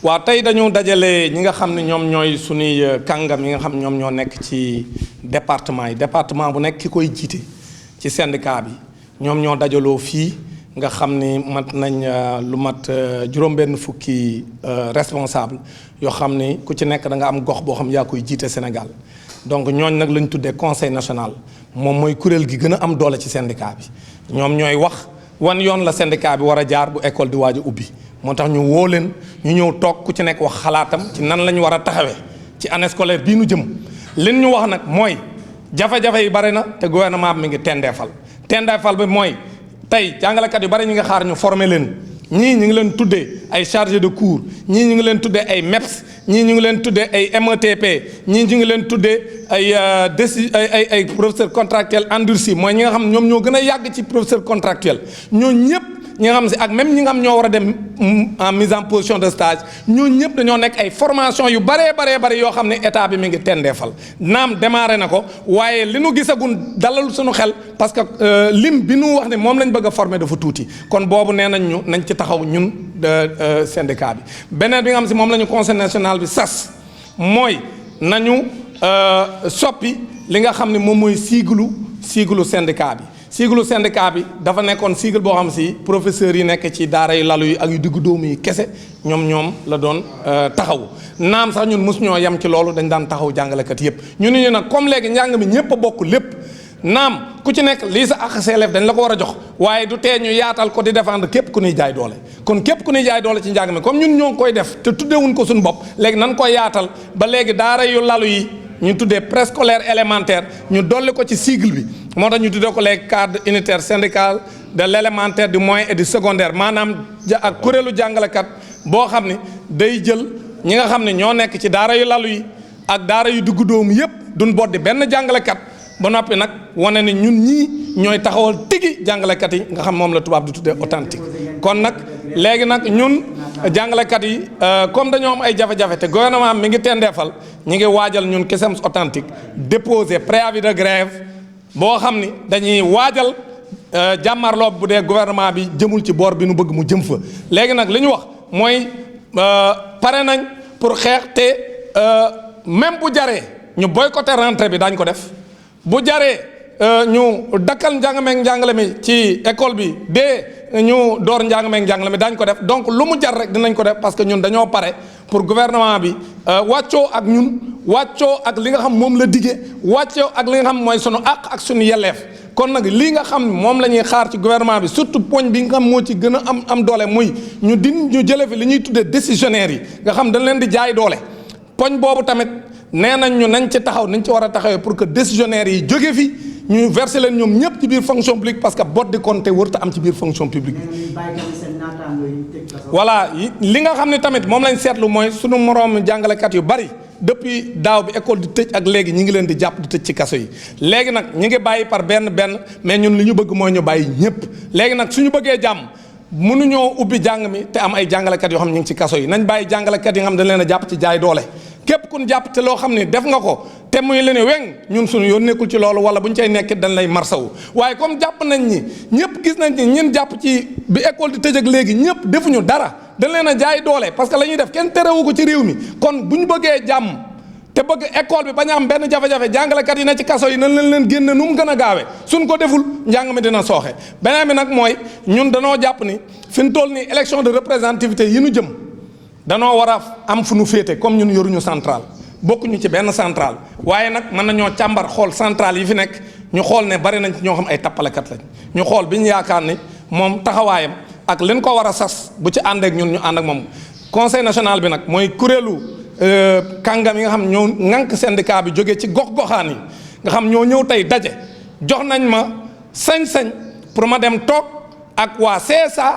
waaw tey dañu dajale ñi nga xam ne ñoom ñooy suñuy kàngam yi nga xam ñoom ñoo nekk ci département yi département bu nekk ki koy jiite ci syndicat bi ñoom ñoo dajaloo fii nga xam ni mat nañ lu mat juróom-benn fukki responsable yoo xam ni ku ci nekk da nga am gox boo xam yaa koy jiite Sénégal donc ñooñ nag lañ tuddee conseil national moom mooy kuréel gi gën a am doole ci syndicat bi ñoom ñooy wax wan yoon la syndicat bi war a jaar bu école di waaj a ubbi moo tax ñu woo leen ñu ñëw toog ku ci nekk wax xalaatam ci nan la ñu war a taxawee ci année scolaire bii nu jëm leen ñu wax nag mooy jafe-jafe yi bari na te gouvernement bi mi ngi tendeefal bi mooy tey jàngalekat yu bari ñi nga xaar ñu former leen ñii ñu ngi leen tuddee ay chargé de cours ñii ñu ngi leen tuddee ay MEPS ñii ñu ngi leen tuddee ay METP ñii ñu ngi leen tuddee ay professeur contractuel endurci mooy ñi nga xam ñoom ñoo gën a yàgg ci professeur contractuel ñoo ñëpp ñi nga xam si ak même ñi nga xam ñoo war a dem en mise en position de stage ñoo ñëpp dañoo nekk ay formation yu baree yoo xam ne état bi mi ngi tendeefal naam démarré na ko waaye li nu gisagun dalal suñu xel parce que lim bi nu wax ne moom lañ bëgg a former dafa tuuti kon boobu nee nañ ñu nañ ci taxaw ñun syndicat bi beneen bi nga xam si moom la ñu conseil national bi sas mooy nañu soppi li nga xam ne moom mooy siiglu syndicat bi sigle syndicat bi dafa nekkoon sigle boo xam si professeurs yi nekk ci daara yu lalu yi ak yu diggu dóomu yi kese ñoom la doon taxawu naam sax ñun mosu ñoo yem ci loolu dañ daan taxaw jàngalekat yépp ñu ne ñu nag comme léegi njàng mi ñëpp a bokk lépp naam ku ci nekk lii sa ak élève dañ la ko war a jox waaye du tee ñu yaatal ko di défendre képp ku ñuy jaay doole kon képp ku ñuy jaay doole ci njàng mi comme ñun ñoo ngi koy def te tuddewuñ ko suñu bopp léegi nan koy yaatal ba léegi daara yu lalu yi ñu tuddee préscolaire élémentaire ñu dolli ko ci sigle bi moo tax ñu tuddee ko les cadres unitaires syndicaux de l'élémentaire du moyen et du secondaire maanaam ak kuréelu jàngalekat boo xam ne day jël ñi nga xam ne ñoo nekk ci daara yu lalu yi ak daara yu diggu dóomu yépp duñ boddi benn jàngalekat ba noppi nag wane ne ñun ñii ñooy taxawal tigi jàngalekat yi nga xam moom la tubaab di tuddee authentique kon nag léegi nag ñun jàngalekat yi comme dañoo am ay jafe-jafe te gouvernement mi ngi tendeefal ñi ngi waajal ñun Cusems authentique déposer préavis de grève boo xam ni dañuy waajal jàmmarloo bu dee gouvernement bi jëmul ci boor bi nu bëgg mu jëm fa léegi nag li ñu wax mooy pare nañ pour xeex te même bu jaree ñu boycotter rentrée bi daañ ko def bu jaree ñu dakkal njàngale mi ci école bi dee ñu door njàngale mi daañ ko def donc lu mu jar rek dinañ ko def parce que ñun dañoo pare pour gouvernement bi wàccoo ak ñun wàccoo ak li nga xam moom la dige wàccoo ak li nga xam mooy sunu àq ak sunu yelleef kon nag lii nga xam moom la ñuy xaar ci gouvernement bi surtout poñ bi nga xam moo ci gën a am doole muy ñu jële fi li ñuy tuddee décisionnaires yi nga xam dañ leen di jaay doole poñ boobu tamit nee nañ ñu nañ ci taxaw nañ ci war a taxawee pour que décisionnaires yi jóge fi ñu verser leen ñoom ñëpp ci biir fonction publique parce que bot di compte wërta am ci biir fonction publique bi voilà li nga xam ne tamit moom lañ seetlu mooy sunu moroom jàngalekat yu bari depuis daaw bi école di tëj ak léegi ñi ngi leen di jàpp di tëj ci kaso yi léegi nag ñi ngi bàyyi par benn mais ñun li ñu bëgg mooy ñu bàyyi ñëpp léegi nag suñu bëggee jàmm mënuñoo ubbi jàng mi te am ay jàngalekat yoo xam ne ñu ngi ci kaso yi nañ bàyyi jàngalekat yi nga xam dañ leen a jàpp ci jaay doole képp kun jàpp te loo xam ne def nga ko te muy leen weng ñun suñu yoon nekkul ci loolu wala bu ñu cay nekkit dañ lay marsawu waaye comme jàpp nañ ñi ñëpp gis nañ ni ñun jàpp ci bi école di tëj ak léegi ñëpp defuñu dara dañ leen a jaay doole parce que la ñuy def kenn terewu ko ci réew mi kon bu ñu bëggee jàmm te bëgg école bi bañ a am benn jafe-jafe jàngalekat yi ne ci kaso yi nañ leen génne nu mu gën a gaawee suñ ko deful njàng mi dina sooxe beneen bi nag mooy ñun danoo jàpp ni fi mu toll nii élection de représentativité yi nu jëm danoo war a am fu nu féete comme ñun yoruñu centrale bokkuñu ci benn centrale waaye nag mën nañoo càmbar xool centrale yi fi nekk ñu xool ne bari nañ ci ñoo xam ay tappalekat lañ ñu xool bi ñu yaakaar ni moom taxawaayam ak leen ko war a sas bu ci ànd ak ñun ñu ànd ak moom conseil national bi nag mooy kuréelu kàngam yi nga xam ñoo ŋànk syndicat bi jógee ci gox-goxaan yi nga xam ñoo ñëw tey daje jox nañ ma sañ-sañ pour ma dem toog ak waa CSA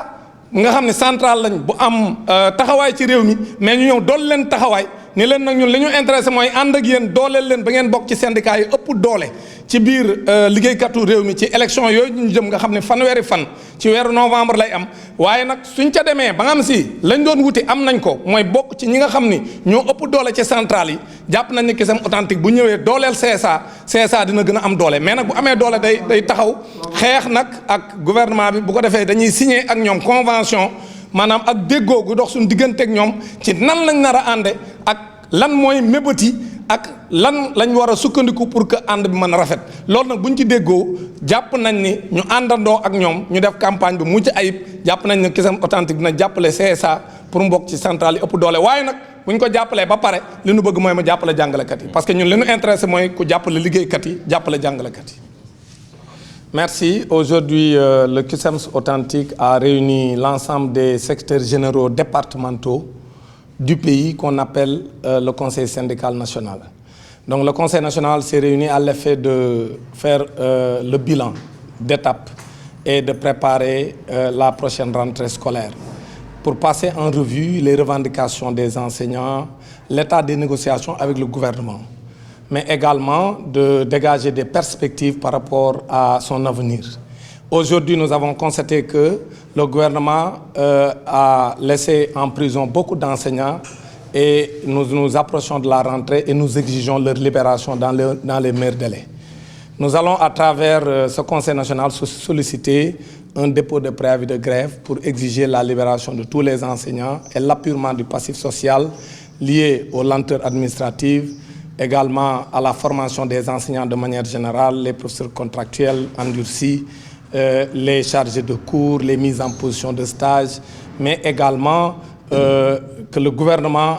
nga xam ne central lañ bu am taxawaay ci réew mi mais ñu ñëw dool leen taxawaay ni leen nag ñun li ñu intéressé mooy ànd ak yéen dooleel leen ba ngeen bokk ci syndicat yi ëpp doole ci biir liggéeykatu réew mi ci élection yooyu ñu jëm nga xam ne fanweeri fan ci weeru novembre lay am waaye nag suñ ca demee ba nga xam si lañ doon wuti am nañ ko mooy bokk ci ñi nga xam ni ñoo ëpp doole ci centrale yi jàpp nañ ni Cusems authentique bu ñëwee dooleel CSA dina gën a am doole mais nag bu amee doole day taxaw xeex nag ak gouvernement bi bu ko defee dañuy signer ak ñoom convention maanaam ak déggoo gu dox suñu digganteeg ñoom ci nan lañ nar a ànde ak lan mooy mébati ak lan lañ war a sukkandiku pour que ànd bi mën a rafet loolu nag bu ñu ci déggoo jàpp nañ ni ñu àndandoo ak ñoom ñu def campagne bi mucc ayib jàpp nañ ne Kisum Authentique dina jàppale CSA pour mbokk ci centrale yi ëpp doole waaye nag bu ñu ko jàppalee ba pare li ñu bëgg mooy mu jàppale jàngalekat yi parce que ñun li ñu intéressé mooy ku jàppale liggéeykat yi jàppale jàngalekat yi. Merci. Aujourd'hui, le Kisum Authentique a réuni l'ensemble des secrétaires généraux départementaux du pays qu'on appelle le Conseil syndical national. Donc le Conseil national s'est réuni à l'effet de faire le bilan d'étape et de préparer la prochaine rentrée scolaire pour passer en revue les revendications des enseignants, l'état des négociations avec le gouvernement, mais également de dégager des perspectives par rapport à son avenir. Aujourd'hui, nous avons constaté que le gouvernement a laissé en prison beaucoup d'enseignants et nous nous approchons de la rentrée et nous exigeons leur libération dans les meilleurs délais. Nous allons, à travers ce Conseil national, solliciter un dépôt de préavis de grève pour exiger la libération de tous les enseignants et l'appurement du passif social lié aux lenteurs administratives, également à la formation des enseignants de manière générale, les professeurs contractuels endurcis, les chargés de cours, les mises en position de stage, mais également que le gouvernement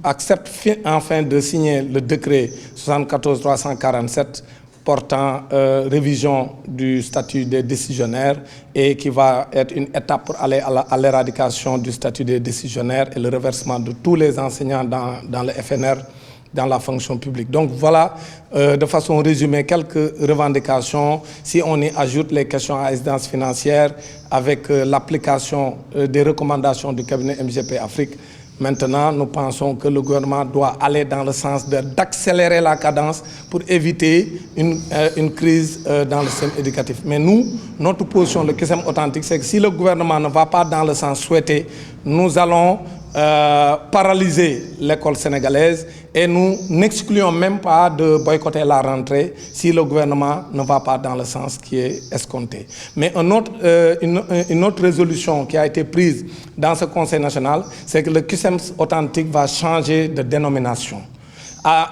accepte enfin de signer le décret 74-347 portant révision du statut des décisionnaires et qui va être une étape pour aller à l'éradication du statut des décisionnaires et le reversement de tous les enseignants dans le FNR, dans la fonction publique. Donc voilà, de façon résumée, quelques revendications. Si on y ajoute les questions à incidence financière avec l'application des recommandations du cabinet MGP Afrique, maintenant nous pensons que le gouvernement doit aller dans le sens d'accélérer la cadence pour éviter une crise dans le système éducatif. Mais nous, notre position, le Kisum Authentique, c'est que si le gouvernement ne va pas dans le sens souhaité, nous allons paralyser l'école sénégalaise et nous n'excluons même pas de boycotter la rentrée si le gouvernement ne va pas dans le sens qui est escompté. Mais une autre résolution qui a été prise dans ce Conseil national, c'est que le Kisum Authentique va changer de dénomination.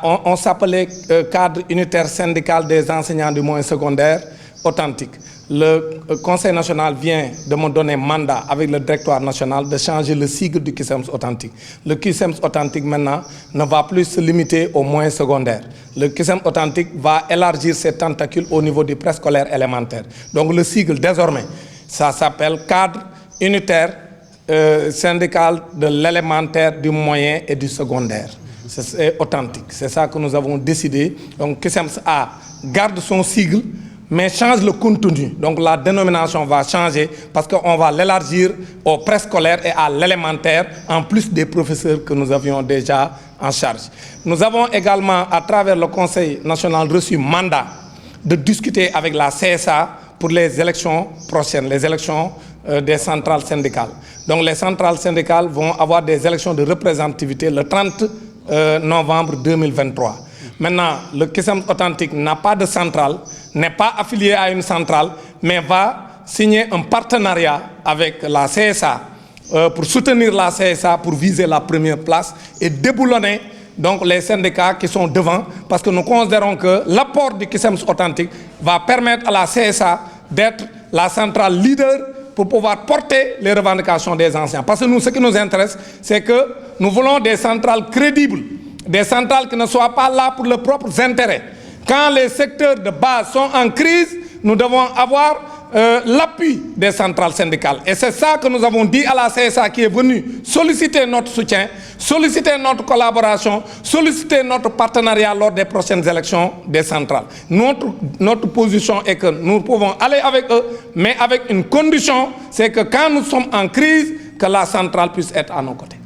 On s'appelait cadre unitaire syndical des enseignants du moyen secondaire authentique. Le Conseil national vient de me donner mandat avec le directoire national de changer le sigle du Kisum Authentique. Le Kisum Authentique maintenant ne va plus se limiter aux moyens secondaires. Le Kisum Authentique va élargir ses tentacules au niveau du préscolaire élémentaire. Donc le sigle désormais, ça s'appelle cadre unitaire syndical de l'élémentaire, du moyen et du secondaire. C'est authentique. C'est ça que nous avons décidé. Donc Kisum A garde son sigle, mais change le contenu. Donc la dénomination va changer parce qu'on va l'élargir au préscolaire et à l'élémentaire, en plus des professeurs que nous avions déjà en charge. Nous avons également, à travers le Conseil national, reçu mandat de discuter avec la CSA pour les élections prochaines, les élections des centrales syndicales. Donc les centrales syndicales vont avoir des élections de représentativité le 30 novembre 2023. Maintenant, le Kisum Authentique n'a pas de centrale, n'est pas affilié à une centrale, mais va signer un partenariat avec la CSA pour soutenir la CSA, pour viser la première place et déboulonner donc les syndicats qui sont devant, parce que nous considérons que l'apport du Kisum Authentique va permettre à la CSA d'être la centrale leader pour pouvoir porter les revendications des enseignants. Parce que nous, ce qui nous intéresse, c'est que nous voulons des centrales crédibles, des centrales qui ne soient pas là pour leurs propres intérêts. Quand les secteurs de base sont en crise, nous devons avoir l'appui des centrales syndicales. Et c'est ça que nous avons dit à la CSA qui est venue solliciter notre soutien, solliciter notre collaboration, solliciter notre partenariat lors des prochaines élections des centrales. Notre position est que nous pouvons aller avec eux, mais avec une condition, c'est que quand nous sommes en crise, que la centrale puisse être à nos côtés.